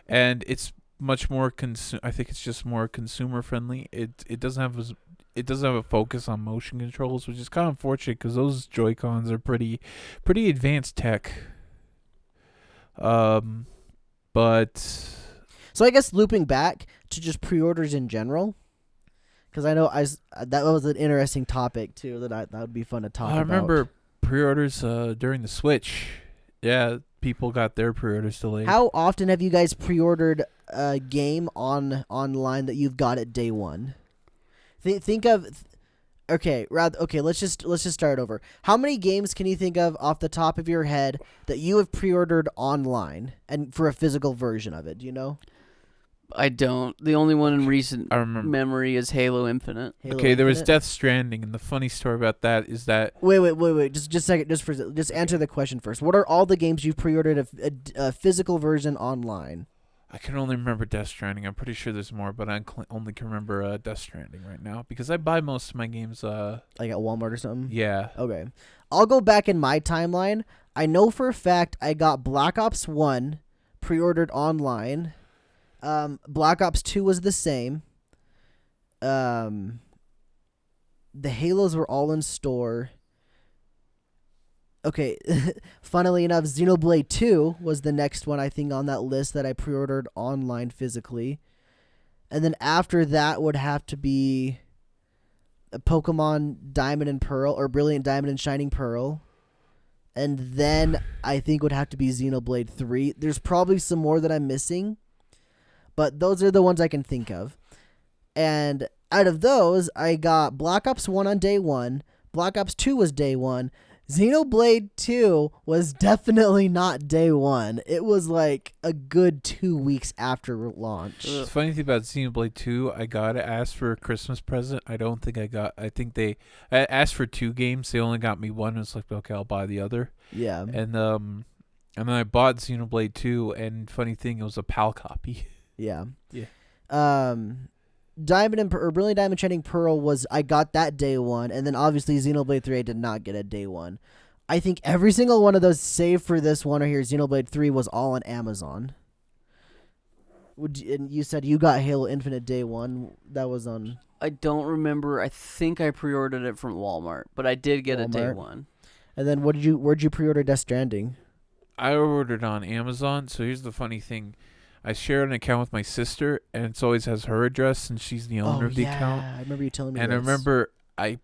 and it's much more I think it's just more consumer friendly. It doesn't have a focus on motion controls, which is kind of unfortunate because those Joy-Cons are pretty advanced tech. But So I guess looping back to just pre-orders in general, because I know that was an interesting topic too that would be fun to talk about. I remember pre-orders during the Switch. Yeah, people got their pre-orders delayed. How often have you guys pre-ordered a game online that you've got at day one? Think of. Okay, let's just start over. How many games can you think of off the top of your head that you have pre-ordered online and for a physical version of it? Do you know? I don't. The only one in recent I remember. memory is Halo Infinite. Halo Okay, there was Infinite? Death Stranding, and the funny story about that is that Wait. Just a second. Just answer the question first. What are all the games you've pre-ordered a physical version online? I can only remember Death Stranding. I'm pretty sure there's more, but I only can remember Death Stranding right now because I buy most of my games. Like at Walmart or something? Yeah. Okay. I'll go back in my timeline. I know for a fact I got Black Ops 1 pre-ordered online. Black Ops 2 was the same. The Halos were all in store. Okay, funnily enough, Xenoblade 2 was the next one I think on that list that I pre-ordered online physically. And then after that would have to be Pokemon Diamond and Pearl, or Brilliant Diamond and Shining Pearl. And then I think would have to be Xenoblade 3. There's probably some more that I'm missing, but those are the ones I can think of. And out of those, I got Black Ops 1 on day 1. Black Ops 2 was day 1. Xenoblade 2 was definitely not day 1. It was like a good 2 weeks after launch. The funny thing about Xenoblade 2, I got it asked for a Christmas present. I asked for 2 games. They only got me one. It's like, okay, I'll buy the other. Yeah. And then I bought Xenoblade 2, and funny thing, it was a PAL copy. Yeah. Yeah. Brilliant Diamond Shining Pearl I got that day 1, and then obviously Xenoblade 3 I did not get a day 1. I think every single one of those, save for this one or here, Xenoblade 3, was all on Amazon. And you said you got Halo Infinite day 1. That was on. I don't remember. I think I pre-ordered it from Walmart, but I did get a day Walmart. 1. And then where'd you pre-order Death Stranding? I ordered on Amazon. So here's the funny thing. I share an account with my sister, and it always has her address, and she's the owner of the account. I remember you telling me And this. I remember I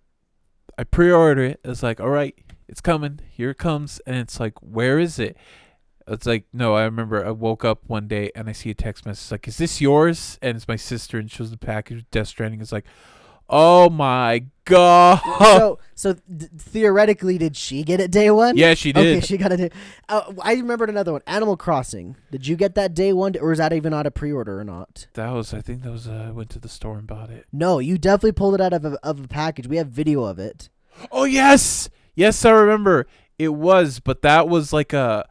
pre-order it. It's like, all right, it's coming. Here it comes. And it's like, where is it? It's like, no, I remember I woke up one day and I see a text message like, is this yours? And it's my sister, and shows the package. Death Stranding. It's like, oh my god. So theoretically, did she get it day one? Yeah, she did. Okay, she got it. I remembered another one. Animal Crossing. Did you get that day one, or is that even not a pre-order or not? I think that was I went to the store and bought it. No, you definitely pulled it out of a package. We have video of it. Oh yes, I remember. It was, but that was like a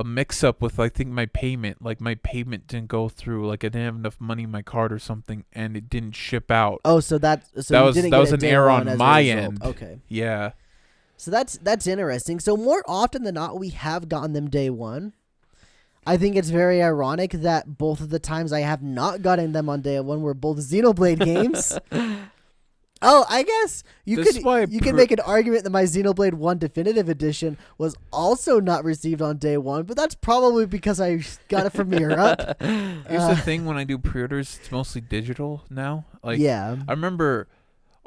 mix up with, I think, my payment. Like my payment didn't go through. Like I didn't have enough money in my card or something, and it didn't ship out. Oh, so that was an error on my end. Okay. Yeah. So that's interesting. So more often than not, we have gotten them day one. I think it's very ironic that both of the times I have not gotten them on day one were both Xenoblade games. Oh, I guess you could make an argument that my Xenoblade 1 Definitive Edition was also not received on day one, but that's probably because I got it from Europe. Here's the thing: when I do pre-orders, it's mostly digital now. Like, yeah, I remember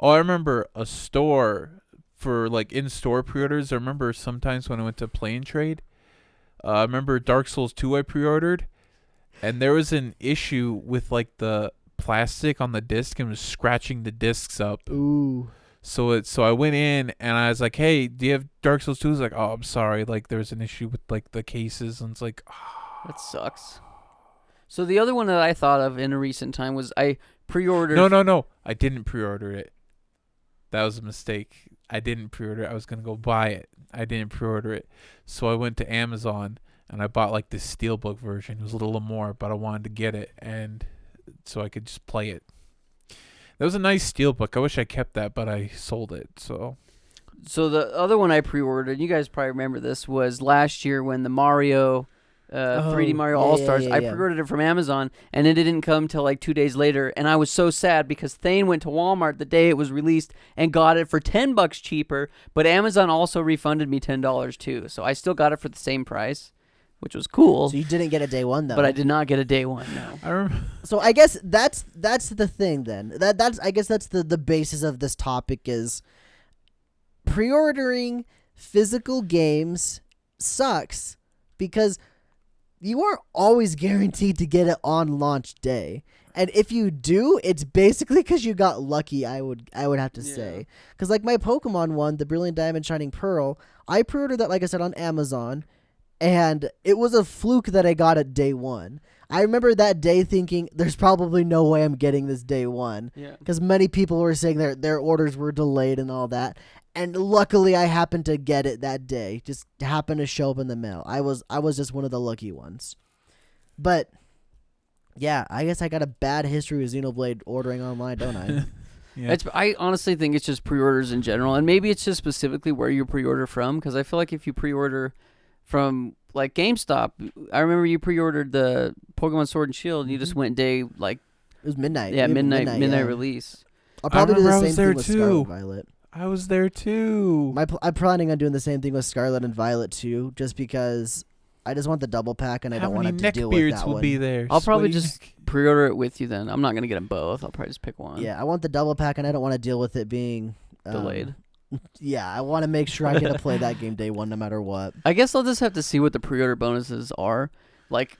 a store for like in-store pre-orders. I remember sometimes when I went to Play and Trade. I remember Dark Souls 2 I pre-ordered, and there was an issue with like the plastic on the disc and was scratching the discs up. Ooh. So I went in and I was like, "Hey, do you have Dark Souls 2?" He's like, "Oh, I'm sorry. Like there was an issue with like the cases." And it's like, that sucks. So the other one that I thought of in a recent time was I pre-ordered. No. I didn't pre-order it. That was a mistake. I didn't pre-order it. I was going to go buy it. I didn't pre-order it. So I went to Amazon and I bought like this steelbook version. It was a little more, but I wanted to get it, and so I could just play it. That was a nice steelbook. I wish I kept that, but I sold it. So the other one I pre-ordered, you guys probably remember this, was last year when the Mario 3D Mario All-Stars. Yeah. I pre-ordered it from Amazon, and it didn't come till like 2 days later, and I was so sad because Thane went to Walmart the day it was released and got it for $10 cheaper, but Amazon also refunded me $10 too, so I still got it for the same price, which was cool. So you didn't get a day one though. But I did not get a day one. No. I remember. So I guess that's the thing then. That's the basis of this topic is pre-ordering physical games sucks because you aren't always guaranteed to get it on launch day. And if you do, it's basically because you got lucky, I would have to say. Because like my Pokemon one, the Brilliant Diamond Shining Pearl, I pre-ordered that, like I said, on Amazon. And it was a fluke that I got it day one. I remember that day thinking, there's probably no way I'm getting this day one. Yeah. Because many people were saying their orders were delayed and all that. And luckily, I happened to get it that day. Just happened to show up in the mail. I was just one of the lucky ones. But, yeah, I guess I got a bad history with Xenoblade ordering online, don't I? Yeah. I honestly think it's just pre-orders in general. And maybe it's just specifically where you pre-order from. Because I feel like if you pre-order from like GameStop, I remember you pre-ordered the Pokemon Sword and Shield, and you just went day like it was midnight. Yeah, midnight yeah. release. I'll probably do the remember I same was there thing with too. Scarlet and Violet. I was there too. I'm planning on doing the same thing with Scarlet and Violet too, just because I just want the double pack and I don't want to deal with that will one. be there? I'll probably Sweaty just neck. pre-order it with you then. I'm not gonna get them both. I'll probably just pick one. Yeah, I want the double pack and I don't want to deal with it being Delayed. Yeah, I want to make sure I get to play that game day one no matter what. I guess I'll just have to see what the pre-order bonuses are. Like,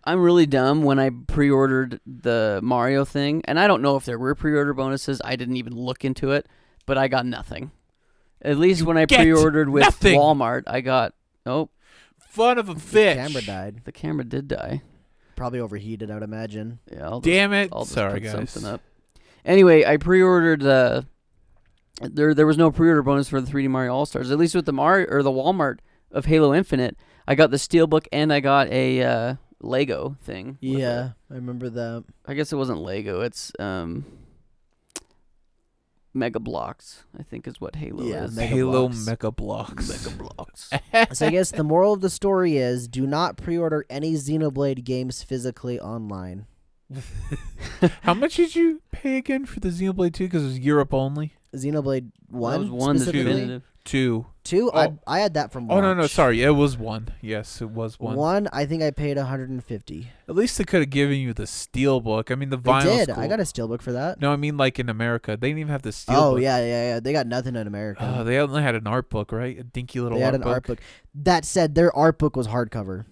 I'm really dumb when I pre-ordered the Mario thing, and I don't know if there were pre-order bonuses. I didn't even look into it, but I got nothing. At least when I pre-ordered with Walmart, I got fun of a fish. The camera died. The camera did die. Probably overheated, I would imagine. Yeah. Damn it! I'll just Sorry, put guys. something up. Anyway, I pre-ordered There was no pre-order bonus for the 3D Mario All-Stars. At least with the Mario or the Walmart of Halo Infinite, I got the Steelbook and I got a Lego thing. Yeah, I remember that. I guess it wasn't Lego. It's Mega Blocks, I think is what Halo is. Mega Halo Blocks. Mega Blocks. Mega Blocks. So I guess the moral of the story is do not pre-order any Xenoblade games physically online. How much did you pay again for the Xenoblade 2? Because it was Europe only. Xenoblade 1? That was one, the specifically? definitive. 2. 2? Oh. I had that from Oh, no, launch. sorry. It was 1. Yes, it was 1. 1, I think I paid $150. At least they could have given you the steel book. I mean, the They vinyl. did. I got a steelbook for that. No, I mean, like in America. They didn't even have the steel Oh, book. yeah. They got nothing in America. They only had an art book, right? A dinky little They had an art book. That said, their art book was hardcover.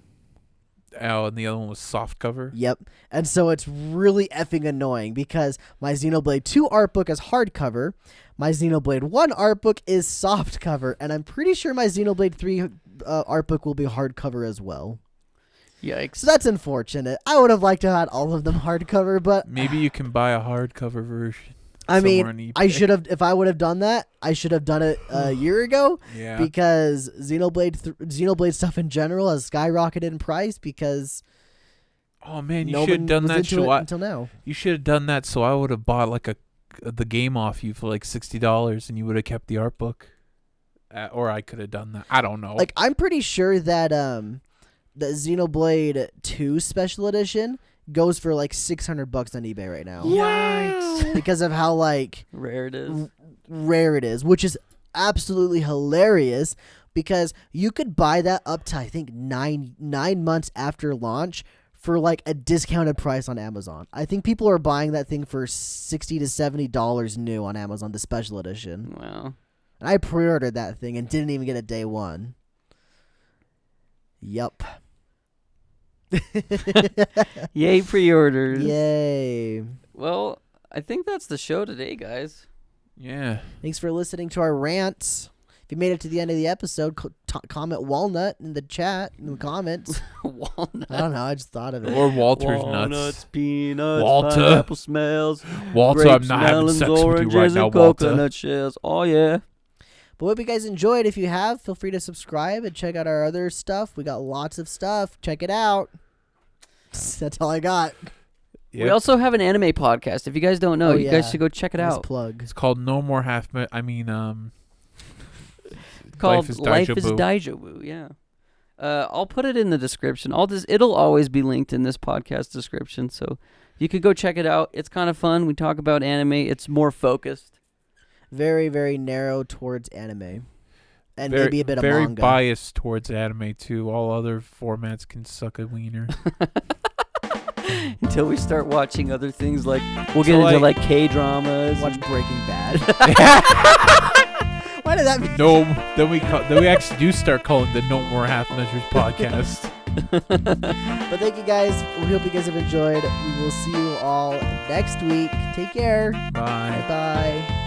Oh, and the other one was soft cover. Yep. And so it's really effing annoying because my Xenoblade 2 art book is hardcover. My Xenoblade 1 art book is soft cover. And I'm pretty sure my Xenoblade 3 art book will be hardcover as well. Yikes. So that's unfortunate. I would have liked to have had all of them hardcover, but Maybe you can buy a hardcover version. I mean, somewhere on eBay. I should have, if I would have done that, I should have done it a year ago. Yeah. Because Xenoblade stuff in general has skyrocketed in price because Oh man, you no should have one done was that. into it until now. You should have done that. So I would have bought like the game off you for like $60, and you would have kept the art book. Or I could have done that. I don't know. Like I'm pretty sure that the Xenoblade 2 Special Edition goes for like $600 on eBay right now. Yikes. Because of how like Rare it is. rare it is, which is absolutely hilarious because you could buy that up to I think 9 months after launch for like a discounted price on Amazon. I think people are buying that thing for $60 to $70 new on Amazon, the special edition. Wow. And I pre-ordered that thing and didn't even get it day one. Yup. Yay, pre-orders. Yay. Well, I think that's the show today, guys. yeah. Thanks for listening to our rants. If you made it to the end of the episode, comment walnut in the chat, in the comments. Walnut. I don't know. I just thought of it. Or Walter's Walnuts, nuts. peanuts, Walter. pineapple smells, Walter, I'm grapes, not having melons, sex with you oranges, right now, and Walter. coconut shells. Oh, yeah. But hope you guys enjoyed. If you have, feel free to subscribe and check out our other stuff. We got lots of stuff. Check it out. That's all I got. We Yep. also have an anime podcast. If you guys don't know, Oh, you guys yeah. should go check it Nice out. plug. It's called No More Half. It's called Life is Life Daijoubu. is Daijoubu, yeah. I'll put it in the description. It'll always be linked in this podcast description, so you could go check it out. It's kind of fun. We talk about anime. It's more focused. Very, very narrow towards anime. And Very, maybe a bit of very manga. biased towards anime too. All other formats can suck a wiener. Until we start watching other things like we'll get So, into like- like K-dramas. Watch and- Breaking Bad. Why did that mean? No, then we actually do start calling the No More Half Measures podcast. But thank you guys. We hope you guys have enjoyed. We will see you all next week. Take care. Bye. Bye-bye.